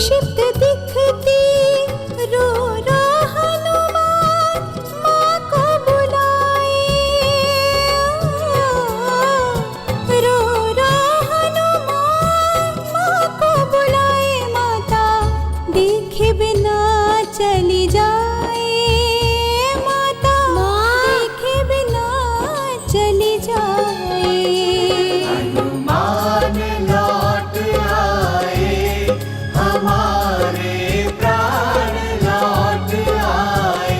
क्षिप्त दिखती रो रो हनुमान माँ को बुलाए, रो रो हनुमान माँ को बुलाए, माता देखे बिना चली जाए, माता देखे बिना चली जाए। हनुमान लौट आए, हमारे प्राण लौट आए।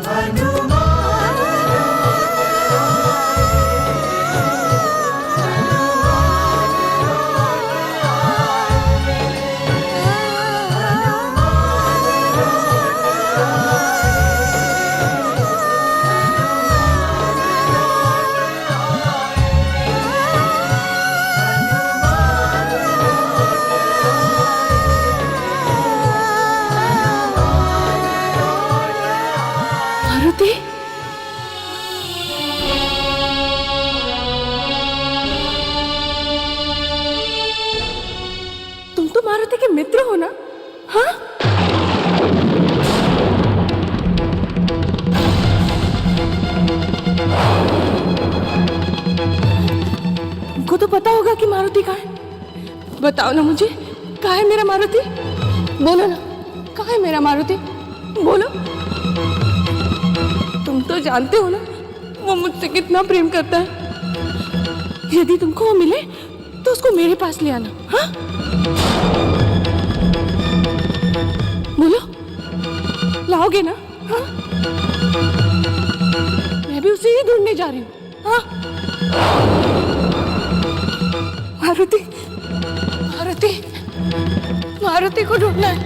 हनुमान मारुति, तुम तो मारुति के मित्र हो ना? हाँ? तुमको तो पता होगा कि मारुति कहाँ है। बताओ ना मुझे, कहाँ है मेरा मारुति? बोलो ना, कहाँ है मेरा मारुति? बोलो। तुम तो जानते हो ना वो मुझसे कितना प्रेम करता है। यदि तुमको वो मिले तो उसको मेरे पास ले आना। हाँ? बोलो, लाओगे ना? हाँ? मैं भी उसे ही ढूंढने जा रही हूँ। हाँ? मारुति, मारुति, मारुति को ढूंढना है।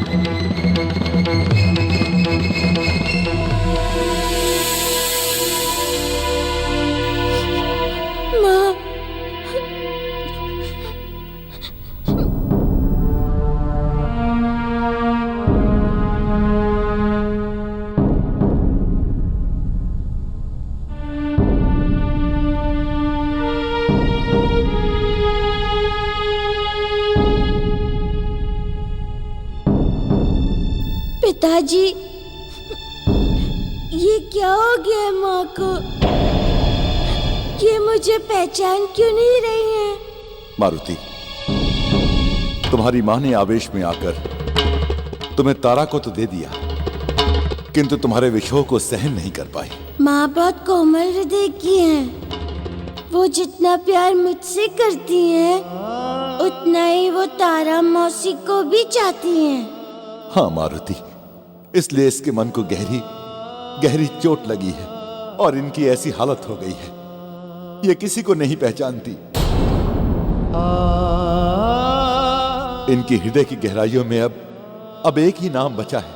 माँ, पिताजी, ये क्या हो गया माँ को? ये मुझे पहचान क्यों नहीं रही है? मारुति, तुम्हारी माँ ने आवेश में आकर तुम्हें तारा को तो दे दिया, किंतु तुम्हारे विछोह को सहन नहीं कर पाई। माँ बहुत कोमल हृदय की हैं। वो जितना प्यार मुझसे करती हैं, उतना ही वो तारा मौसी को भी चाहती हैं। हाँ मारुति, इसलिए इसके मन को गहरी गहरी चोट लगी है और इनकी ऐसी हालत हो गई है, ये किसी को नहीं पहचानती। इनकी हृदय की गहराइयों में अब एक ही नाम बचा है,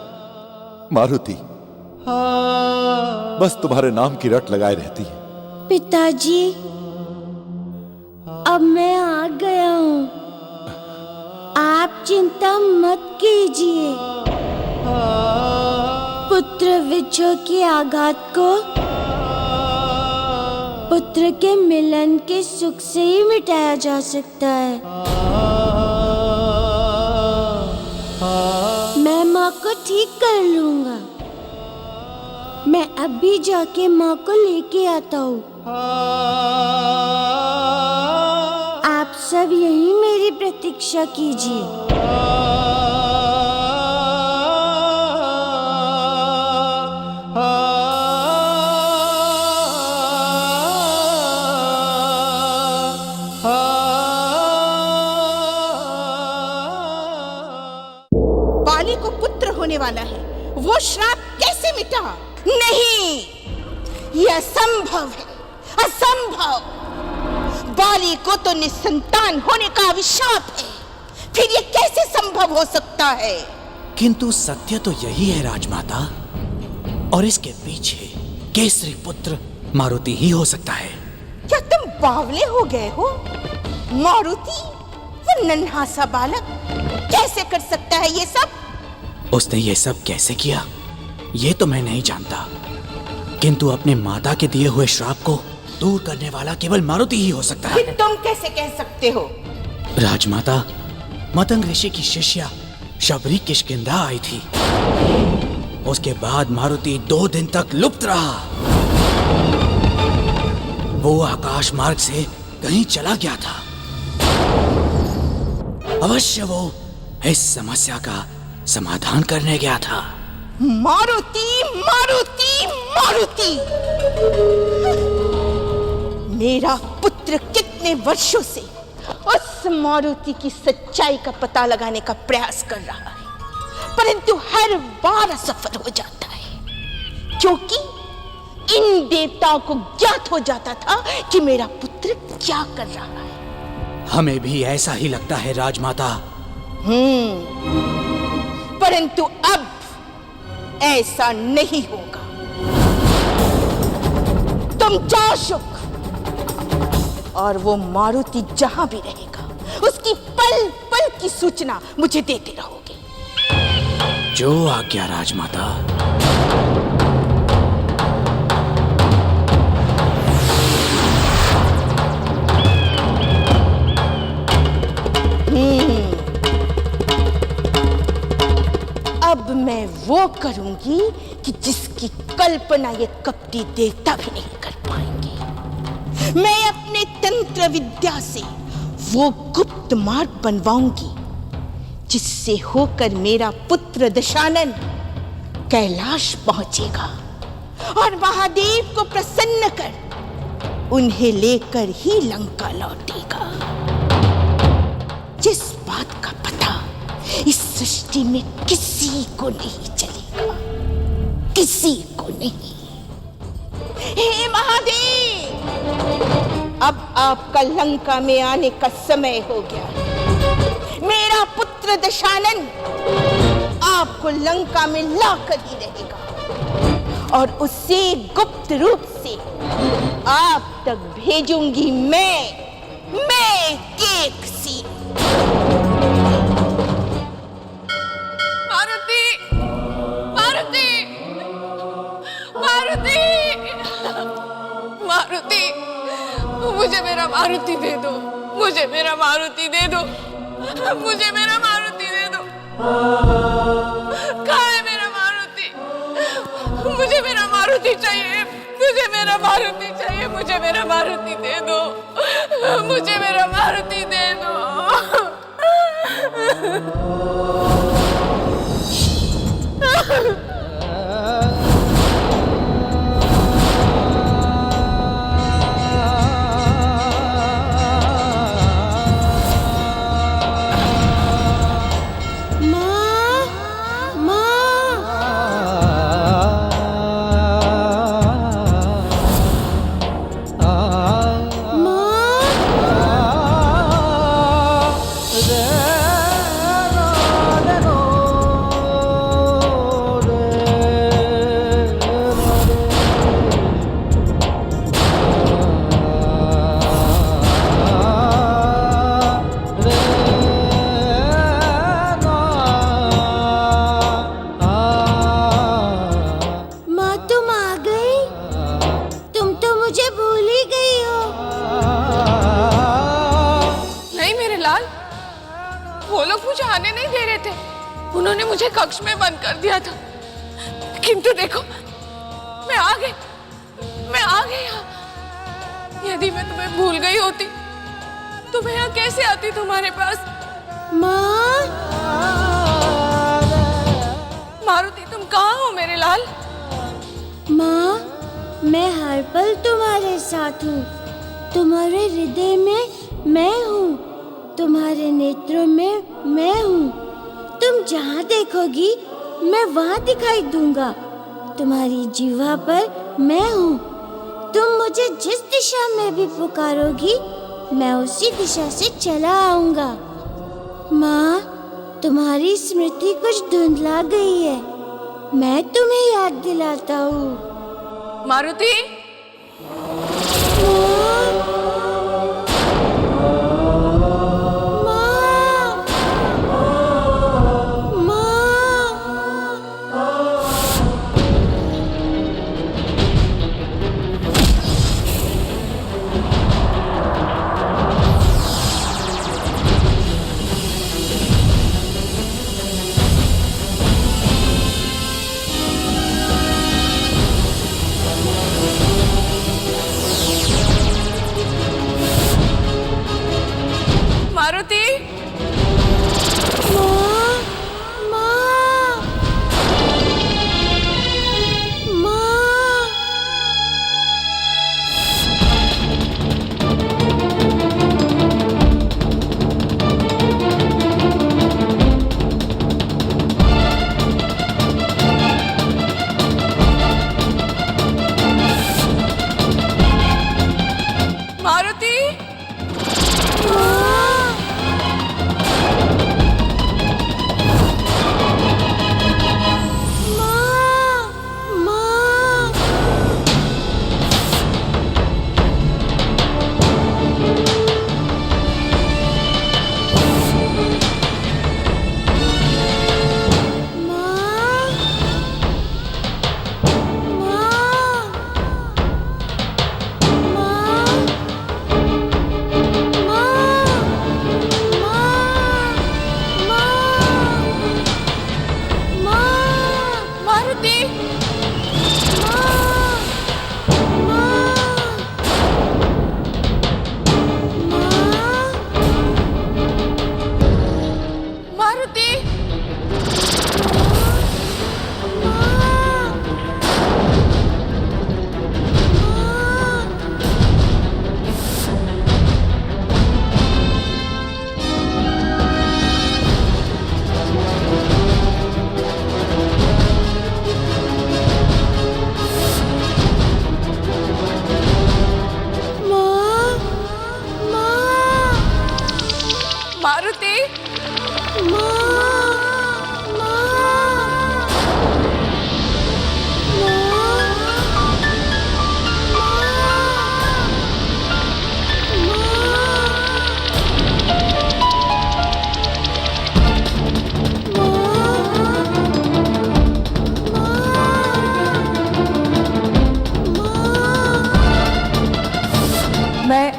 मारुति। बस तुम्हारे नाम की रट लगाए रहती है। पिताजी, अब मैं आ गया हूँ, आप चिंता मत कीजिए। पुत्र विछोह के आघात को पुत्र के मिलन के सुख से ही मिटाया जा सकता है। मैं माँ को ठीक कर लूंगा। मैं अभी जाके माँ को लेके आता हूँ। आप सब यहीं मेरी प्रतीक्षा कीजिए। बाली को पुत्र होने वाला है, वो श्राप कैसे मिटा? नहीं, यह असंभव है, असंभव। बाली को तो निसंतान होने का अभिशाप है, फिर ये कैसे संभव हो सकता है? किंतु सत्य तो यही है राजमाता, और इसके पीछे केसरी पुत्र मारुति ही हो सकता है। क्या तुम बावले हो गए हो? मारुति, वो नन्हा सा बालक कैसे कर सकता है ये सब? उसने ये सब कैसे किया ये तो मैं नहीं जानता, किंतु अपने माता के दिए हुए श्राप को दूर करने वाला केवल मारुति ही हो सकता है। तुम कैसे कह सकते हो? राजमाता, मतंग ऋषि की शिष्या शबरी किष्किंधा आई थी। उसके बाद मारुति 2 दिन तक लुप्त रहा। वो आकाश मार्ग से कहीं चला गया था। अवश्य वो इस समस्या का समाधान करने गया था। मारुति, मारुति, मारुति! मेरा पुत्र कितने वर्षों से उस मारुति की सच्चाई का पता लगाने का प्रयास कर रहा है, परंतु हर बार असफल हो जाता है, क्योंकि इन देवताओं को ज्ञात हो जाता था कि मेरा पुत्र क्या कर रहा है। हमें भी ऐसा ही लगता है राजमाता। परंतु अब ऐसा नहीं होगा। तुम जाओ शुक, और वो मारुति जहां भी रहेगा उसकी पल पल की सूचना मुझे देते रहोगे। जो आज्ञा राजमाता। अब मैं वो करूंगी कि जिसकी कल्पना ये कपटी देवता भी नहीं कर पाएंगे। मैं अपने तंत्र विद्या से वो गुप्त मार्ग बनवाऊंगी जिससे होकर मेरा पुत्र दशानन कैलाश पहुंचेगा और महादेव को प्रसन्न कर उन्हें लेकर ही लंका लौटेगा। जिस बात का पता इस सृष्टि में किसी को नहीं चलेगा, किसी को नहीं। हे महादेव, अब आपका लंका में आने का समय हो गया। मेरा पुत्र दशानन आपको लंका में लाकर ही रहेगा और उसे गुप्त रूप से आप तक भेजूंगी मैं केक सी। मारुति, मारुति, मारुति, मारुति, मुझे मेरा मारुति दे दो, मुझे मेरा मारुति दे दो, मुझे मेरा मारुति दे दो। कहाँ है मेरा मारुति? मुझे मेरा मारुति चाहिए, मुझे मेरा मारुति चाहिए, मुझे मेरा मारुति दे दो, मुझे मेरा मारुति दे दो। उन्होंने मुझे कक्ष में बंद कर दिया था, किंतु देखो मैं आ गई, मैं आ गई यहाँ। यदि मैं तुम्हें भूल गई होती तो मैं यहाँ कैसे आती तुम्हारे पास? माँ, मारुति, तुम कहाँ हो मेरे लाल? माँ, मैं हर पल तुम्हारे साथ हूँ। तुम्हारे हृदय में मैं हूँ, तुम्हारे नेत्रों में मैं हूँ। तुम जहाँ देखोगी मैं वहाँ दिखाई दूंगा। तुम्हारी जीवा पर मैं हूँ। तुम मुझे जिस दिशा में भी पुकारोगी मैं उसी दिशा से चला आऊंगा। माँ, तुम्हारी स्मृति कुछ धुंधला गई है, मैं तुम्हें याद दिलाता हूँ। मारुति,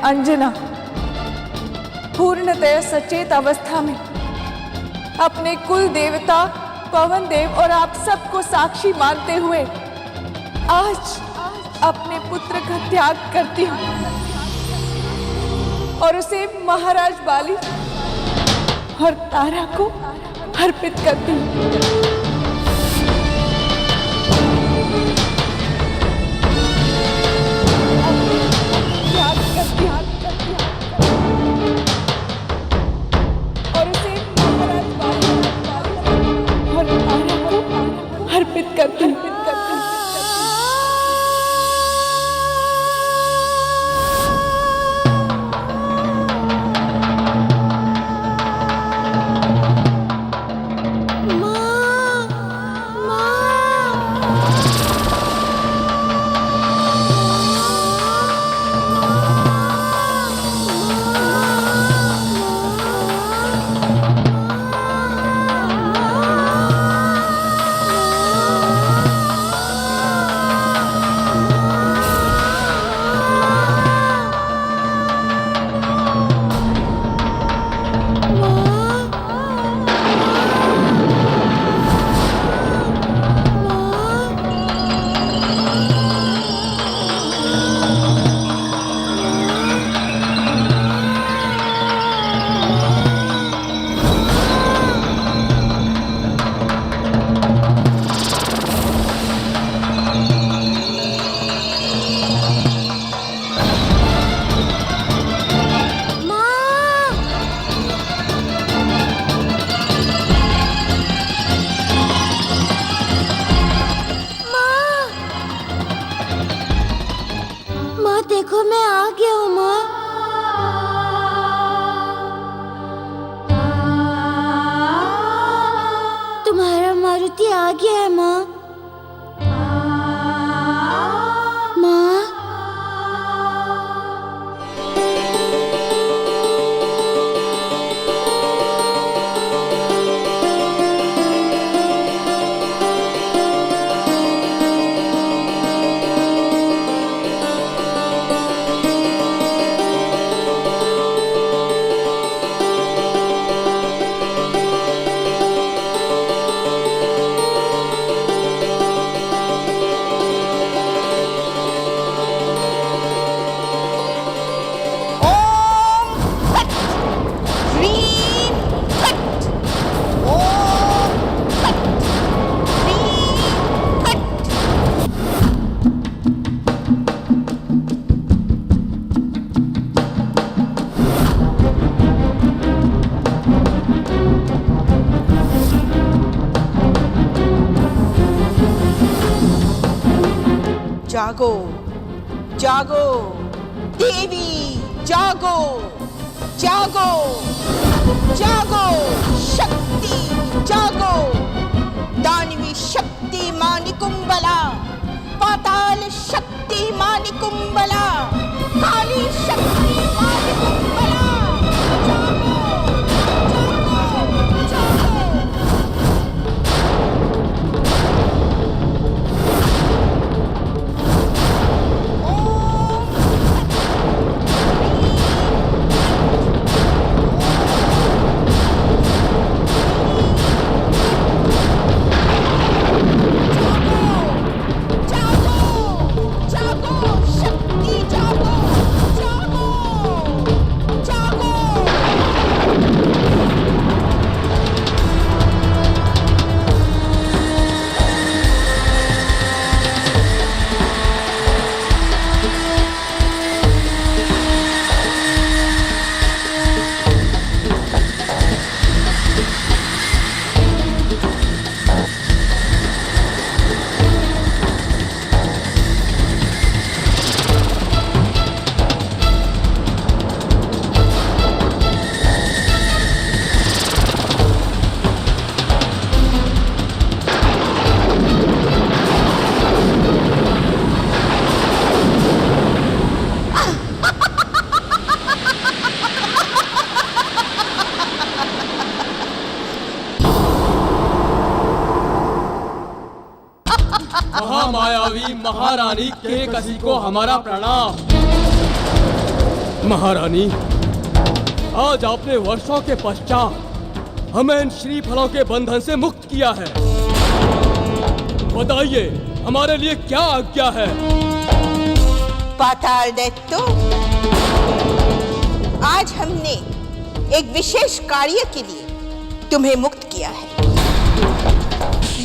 अंजना पूर्णतया सचेत अवस्था में अपने कुल देवता पवन देव और आप सबको साक्षी मानते हुए आज अपने पुत्र का त्याग करती हूँ और उसे महाराज बाली और तारा को अर्पित करती हूँ। त्याग करती हूँ और उसे महाराज बाली और तारा को अर्पित करती हूँ। देखो मैं आ गया हूँ माँ। तुम्हारा मारुति आ गया है माँ। माँ जागो जागो देवी, जागो जागो जागो शक्ति, जागो दानवी शक्ति मानिकुंबला, पाताल शक्ति मानिकुंबला, काली शक्ति मानिकुंबला, जागो जागो जागो। महामायावी महारानी के कसी को हमारा प्रणाम। महारानी, आज आपने वर्षों के पश्चात हमें इन श्रीफलों के बंधन से मुक्त किया है। बताइए, हमारे लिए क्या आज्ञा है? पाताल दैत्यो, आज हमने एक विशेष कार्य के लिए तुम्हें मुक्त किया है।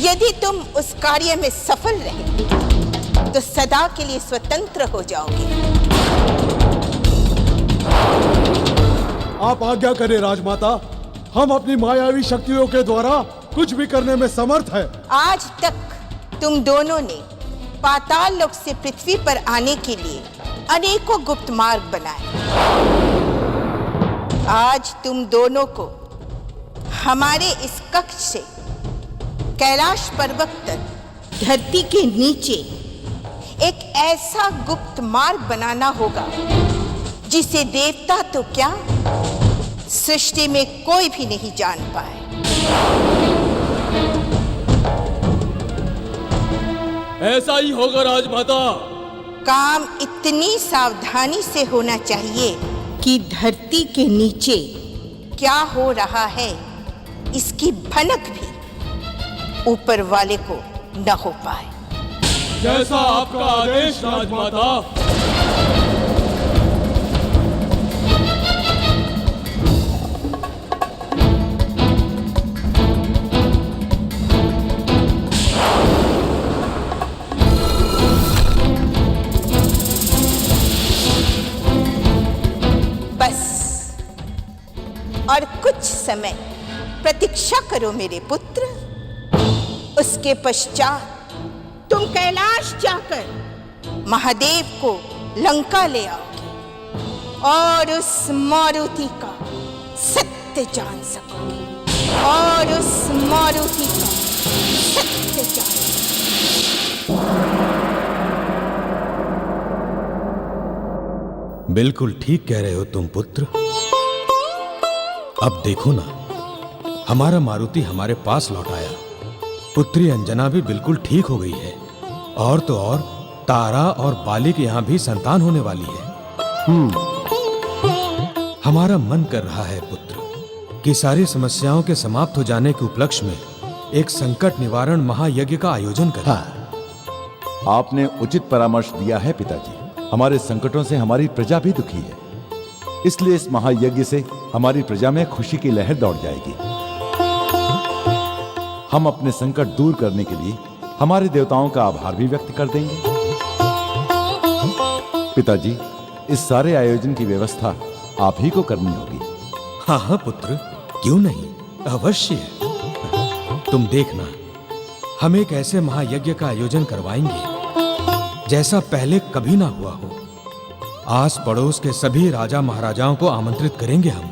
यदि तुम उस कार्य में सफल रहे तो सदा के लिए स्वतंत्र हो जाओगे। आप आज्ञा करें राजमाता, हम अपनी मायावी शक्तियों के द्वारा कुछ भी करने में समर्थ है। आज तक तुम दोनों ने पाताल लोक से पृथ्वी पर आने के लिए अनेकों गुप्त मार्ग बनाए। आज तुम दोनों को हमारे इस कक्ष से कैलाश पर्वत तक धरती के नीचे एक ऐसा गुप्त मार्ग बनाना होगा जिसे देवता तो क्या, सृष्टि में कोई भी नहीं जान पाए। ऐसा ही होगा राजमाता। काम इतनी सावधानी से होना चाहिए कि धरती के नीचे क्या हो रहा है इसकी भनक भी ऊपर वाले को न हो पाए। जैसा आपका आदेश राजमाता। बस और कुछ समय प्रतीक्षा करो मेरे पुत्र। उसके पश्चात तुम कैलाश जाकर महादेव को लंका ले आओगे और उस मारुति का सत्य जान सकोगे। और उस मारुति का सत्य जान बिल्कुल ठीक कह रहे हो तुम पुत्र। अब देखो ना, हमारा मारुति हमारे पास लौट आया। पुत्री अंजना भी बिल्कुल ठीक हो गई है। और तो और तारा और बाली के यहाँ भी संतान होने वाली है। हमारा मन कर रहा है पुत्र कि सारी समस्याओं के समाप्त हो जाने के उपलक्ष्य में एक संकट निवारण महायज्ञ का आयोजन करें। हाँ, आपने उचित परामर्श दिया है पिताजी। हमारे संकटों से हमारी प्रजा भी दुखी है, इसलिए इस महायज्ञ से हमारी प्रजा में खुशी की लहर दौड़ जाएगी। हम अपने संकट दूर करने के लिए हमारे देवताओं का आभार भी व्यक्त कर देंगे। पिताजी, इस सारे आयोजन की व्यवस्था आप ही को करनी होगी। हाँ हाँ पुत्र, क्यों नहीं, अवश्य। तुम देखना, हम एक ऐसे महायज्ञ का आयोजन करवाएंगे जैसा पहले कभी ना हुआ हो। आस पड़ोस के सभी राजा महाराजाओं को आमंत्रित करेंगे हम।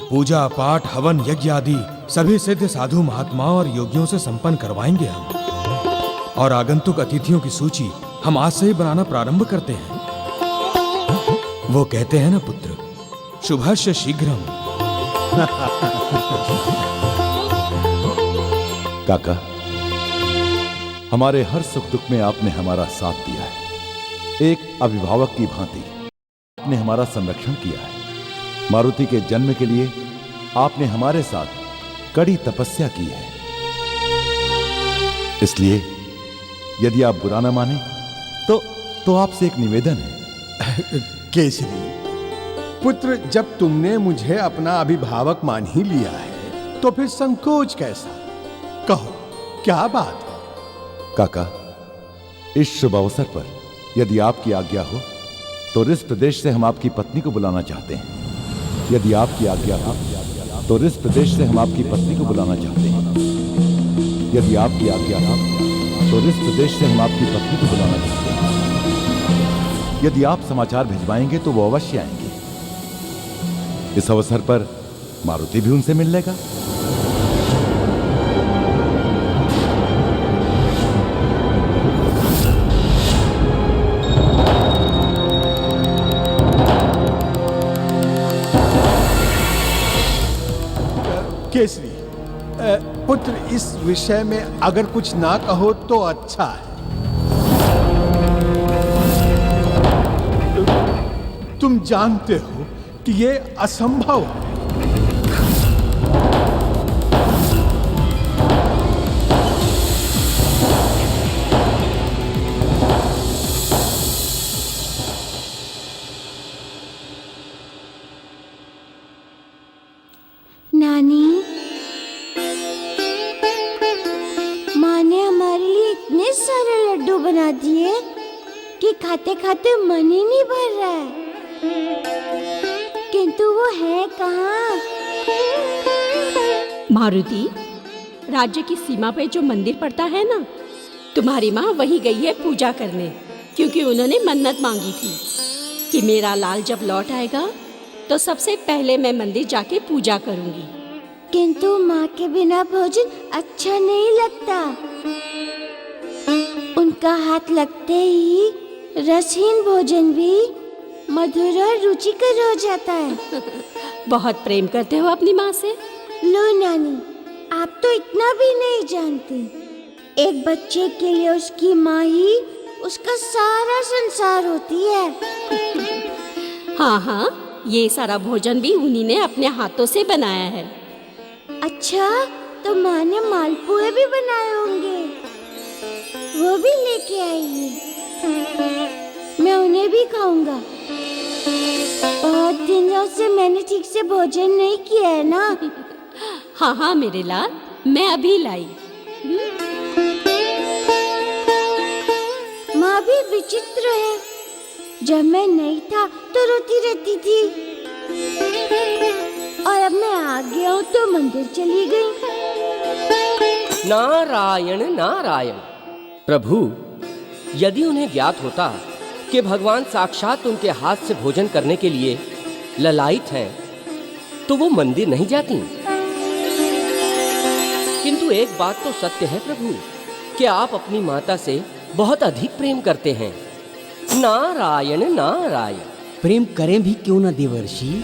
पूजा पाठ, हवन यज्ञ आदि सभी सिद्ध साधु महात्माओं और योगियों से संपन्न करवाएंगे हम। और आगंतुक अतिथियों की सूची हम आज से ही बनाना प्रारंभ करते हैं। वो कहते हैं ना पुत्र, शुभस्य शीघ्रम। काका, हमारे हर सुख दुख में आपने हमारा साथ दिया है। एक अभिभावक की भांति आपने हमारा संरक्षण किया है। मारुति के जन्म के लिए आपने हमारे साथ कड़ी तपस्या की है। इसलिए यदि आप बुरा न माने तो आपसे एक निवेदन है। केसरी पुत्र, जब तुमने मुझे अपना अभिभावक मान ही लिया है तो फिर संकोच कैसा? कहो, क्या बात है? काका, इस शुभ अवसर पर यदि आपकी आज्ञा हो तो रिस प्रदेश से हम आपकी पत्नी को बुलाना चाहते हैं। यदि आपकी आज्ञा हो तो रिस प्रदेश से हम आपकी पत्नी को बुलाना चाहते हैं। यदि आपकी आज्ञा हो तो रिस प्रदेश से हम आपकी पत्नी को बुलाना चाहते हैं। यदि आप समाचार भिजवाएंगे तो वो अवश्य आएंगे। इस अवसर पर मारुति भी उनसे मिल लेगा। केसरी पुत्र, इस विषय में अगर कुछ ना कहो तो अच्छा है। तुम जानते हो कि ये असंभव है। नानी, माँ ने हमारे लिए इतने सारे लड्डू बना दिए कि खाते खाते मन ही नहीं भर रहा है। किंतु वो है कहाँ? मारुति, राज्य की सीमा पे जो मंदिर पड़ता है ना, तुम्हारी माँ वहीं गई है पूजा करने, क्योंकि उन्होंने मन्नत मांगी थी कि मेरा लाल जब लौट आएगा तो सबसे पहले मैं मंदिर जाके पूजा करूंगी। किंतु माँ के बिना भोजन अच्छा नहीं लगता। उनका हाथ लगते ही रसहीन भोजन भी मधुर और रुचिकर हो जाता है। बहुत प्रेम करते हो अपनी माँ से। लो नानी, आप तो इतना भी नहीं जानती। एक बच्चे के लिए उसकी माँ ही उसका सारा संसार होती है। हाँ हाँ, ये सारा भोजन भी उन्हीं ने अपने हाथों से बनाया है। अच्छा, तो माँ ने मालपुए भी बनाए होंगे, वो भी लेके आई है। मैं उन्हें भी खाऊंगा। बहुत दिनों से मैंने ठीक से भोजन नहीं किया है ना। हाँ हाँ मेरे लाल, मैं अभी लाई। माँ भी विचित्र है। जब मैं नहीं था तो रोती रहती थी, और अब मैं आ गया हूँ तो मंदिर चली गई। नारायण नारायण। प्रभु, यदि उन्हें ज्ञात होता कि भगवान साक्षात उनके हाथ से भोजन करने के लिए ललायित हैं, तो वो मंदिर नहीं जाती। किंतु एक बात तो सत्य है प्रभु, कि आप अपनी माता से बहुत अधिक प्रेम करते हैं। नारायण नारायण। प्रेम करें भी क्यों न देवर्षि,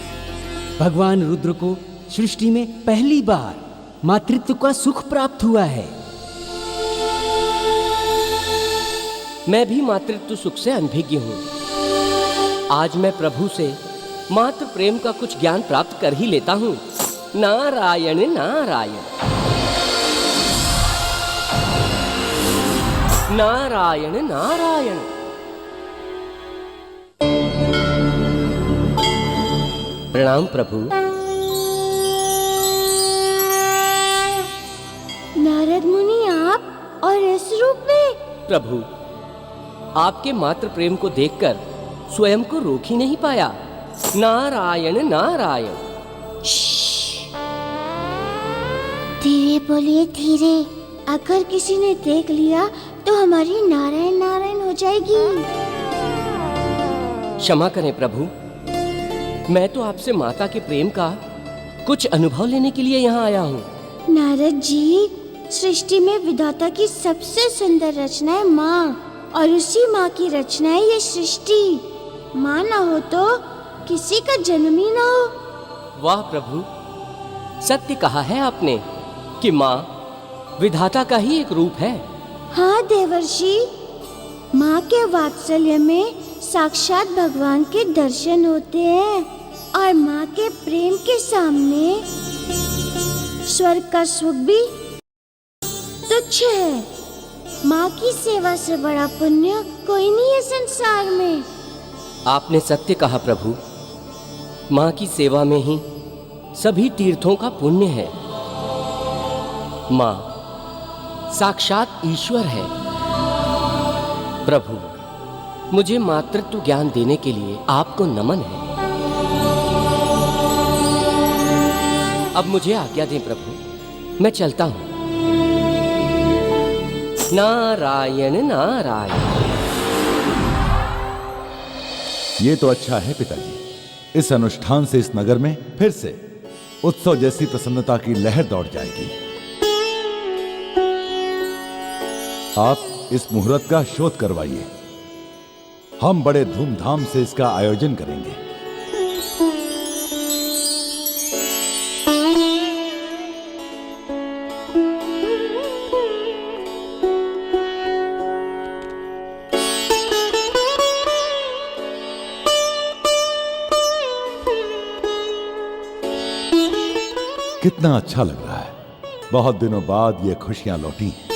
भगवान रुद्र को सृष्टि में पहली बार मातृत्व का सुख प्राप्त हुआ है। मैं भी मातृत्व सुख से अनभिज्ञ हूँ। आज मैं प्रभु से मातृ प्रेम का कुछ ज्ञान प्राप्त कर ही लेता हूँ। नारायण नारायण। नारायण नारायण। प्रणाम प्रभु। नारद मुनि, आप और इस रूप में? प्रभु, आपके मातृ प्रेम को देखकर स्वयं को रोक ही नहीं पाया। नारायण नारायण। धीरे बोलिए, धीरे। अगर किसी ने देख लिया तो हमारी नारायण नारायण हो जाएगी। क्षमा करें प्रभु, मैं तो आपसे माता के प्रेम का कुछ अनुभव लेने के लिए यहाँ आया हूँ। नारद जी, सृष्टि में विधाता की सबसे सुंदर रचना है माँ, और उसी माँ की रचना है ये सृष्टि। माँ ना हो तो किसी का जन्म ही ना हो। वाह प्रभु, सत्य कहा है आपने कि माँ विधाता का ही एक रूप है। हाँ देवर्षि, माँ के वात्सल्य में साक्षात भगवान के दर्शन होते हैं, और माँ के प्रेम के सामने स्वर्ग का सुख भी तुच्छ है। माँ की सेवा से बड़ा पुण्य कोई नहीं है संसार में। आपने सत्य कहा प्रभु, माँ की सेवा में ही सभी तीर्थों का पुण्य है। माँ साक्षात ईश्वर है। प्रभु, मुझे मातृत्व ज्ञान देने के लिए आपको नमन है। अब मुझे आज्ञा दें प्रभु, मैं चलता हूँ। नारायण नारायण। ये तो अच्छा है पिताजी। इस अनुष्ठान से इस नगर में फिर से उत्सव जैसी प्रसन्नता की लहर दौड़ जाएगी। आप इस मुहूर्त का शोध करवाइए, हम बड़े धूमधाम से इसका आयोजन करेंगे। कितना अच्छा लग रहा है। बहुत दिनों बाद ये खुशियां लौटी हैं।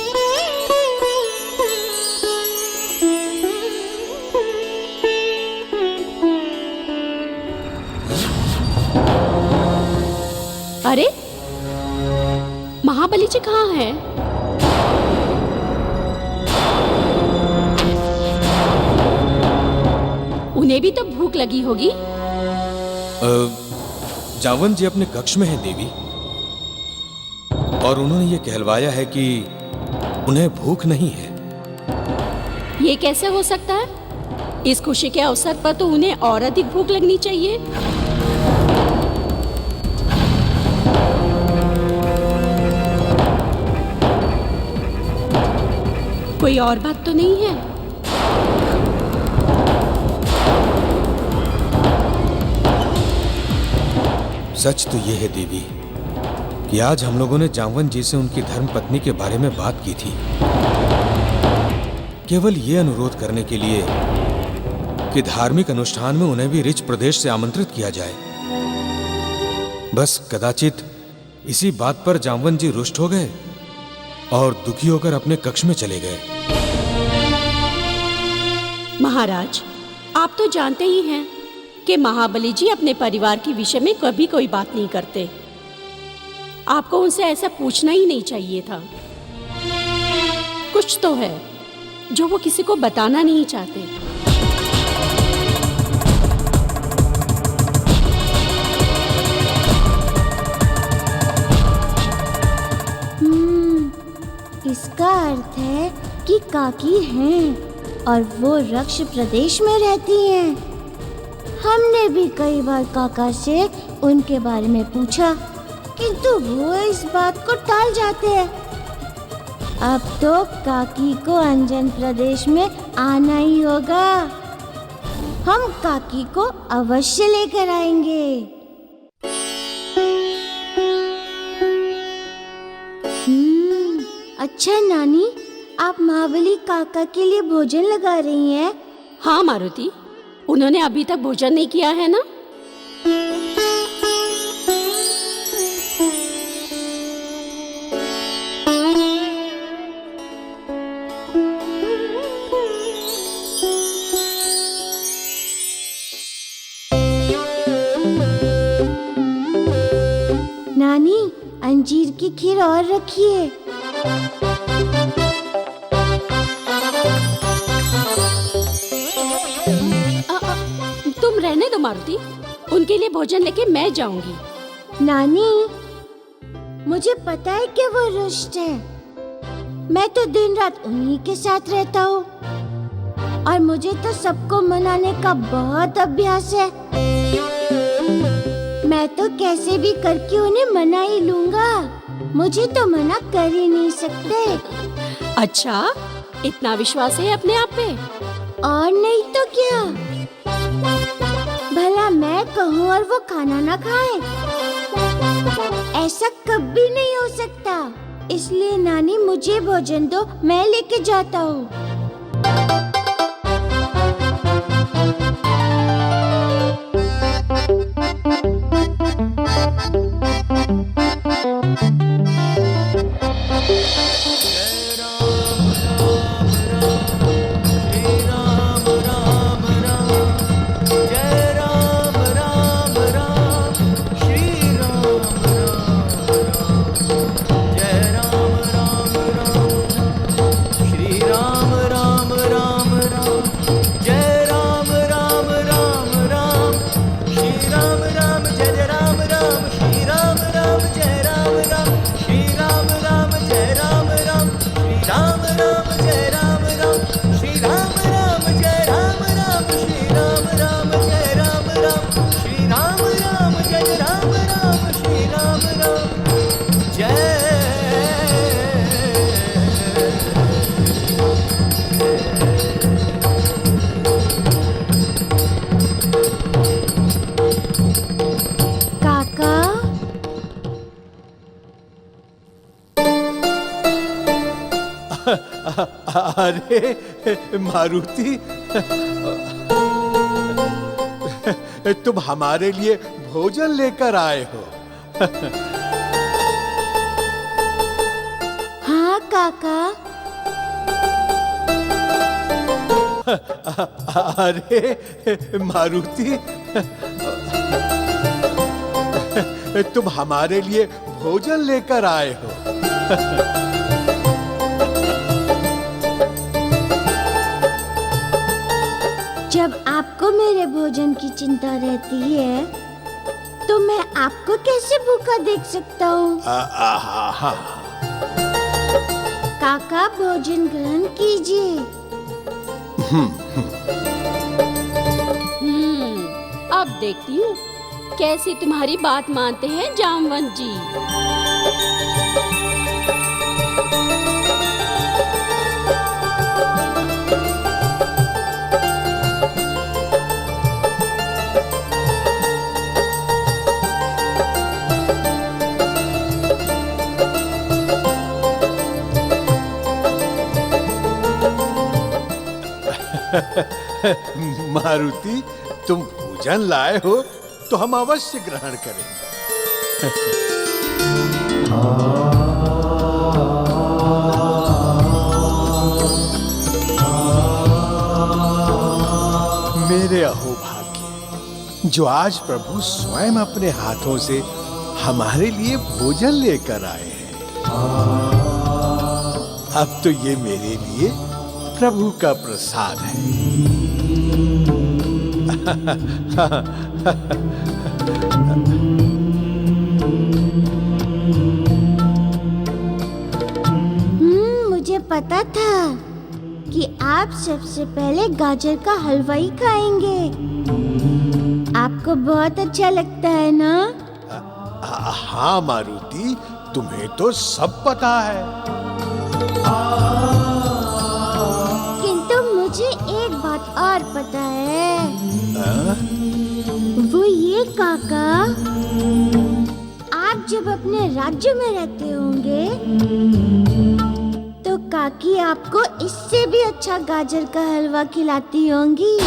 अरे महाबली जी कहाँ हैं? उन्हें भी तो भूख लगी होगी। जावन जी अपने कक्ष में है देवी, और उन्होंने ये कहलवाया है कि उन्हें भूख नहीं है। ये कैसे हो सकता है? इस खुशी के अवसर पर तो उन्हें और अधिक भूख लगनी चाहिए। कोई और बात तो नहीं है? सच तो ये है देवी कि आज हम लोगों ने जामवन जी से उनकी धर्म पत्नी के बारे में बात की थी, केवल ये अनुरोध करने के लिए कि धार्मिक अनुष्ठान में उन्हें भी रिच प्रदेश से आमंत्रित किया जाए। बस कदाचित इसी बात पर जामवन जी रुष्ट हो गए और दुखी होकर अपने कक्ष में चले गए। महाराज, आप तो जानते ही हैं कि महाबली जी अपने परिवार के विषय में कभी कोई बात नहीं करते। आपको उनसे ऐसा पूछना ही नहीं चाहिए था। कुछ तो है जो वो किसी को बताना नहीं चाहते। इसका अर्थ है कि काकी हैं और वो रक्ष प्रदेश में रहती हैं। हमने भी कई बार काका से उनके बारे में पूछा, किंतु वो इस बात को टाल जाते हैं। अब तो काकी को अंजन प्रदेश में आना ही होगा। हम काकी को अवश्य लेकर आएंगे। अच्छा नानी, आप महाबली काका के लिए भोजन लगा रही हैं? हाँ मारुति, उन्होंने अभी तक भोजन नहीं किया है ना? नानी, अंजीर की खीर और रखिए। तुम रहने दो मारुति, उनके लिए भोजन लेके मैं जाऊंगी। नानी, मुझे पता है कि वो रुष्ट है। मैं तो दिन रात उन्हीं के साथ रहता हूँ और मुझे तो सबको मनाने का बहुत अभ्यास है। मैं तो कैसे भी करके उन्हें मना ही लूंगा। मुझे तो मना कर ही नहीं सकते। अच्छा, इतना विश्वास है अपने आप पे? और नहीं तो क्या। भला मैं कहूँ और वो खाना ना खाए? ऐसा कभी नहीं हो सकता। इसलिए नानी, मुझे भोजन दो, मैं लेके जाता हूँ। अरे मारुति, तुम हमारे लिए भोजन लेकर आए हो। काका? अरे मारुति, तुम हमारे लिए भोजन लेकर आए हो। जब आपको मेरे भोजन की चिंता रहती है तो मैं आपको कैसे भूखा देख सकता हूँ? काका, भोजन ग्रहण कीजिए। अब देखती हूँ कैसे तुम्हारी बात मानते हैं जामवंत जी। मारुति, तुम भोजन लाए हो तो हम अवश्य ग्रहण करेंगे। मेरे अहोभाग्य, जो आज प्रभु स्वयं अपने हाथों से हमारे लिए भोजन लेकर आए हैं। अब तो ये मेरे लिए प्रभु का प्रसाद है। मुझे पता था कि आप सबसे पहले गाजर का हलवा ही खाएंगे। आपको बहुत अच्छा लगता है ना? हाँ मारुति, तुम्हें तो सब पता है। किंतु मुझे एक बात और पता है। वो ये काका, आप जब अपने राज्य में रहते होंगे तो काकी आपको इससे भी अच्छा गाजर का हलवा खिलाती होंगी।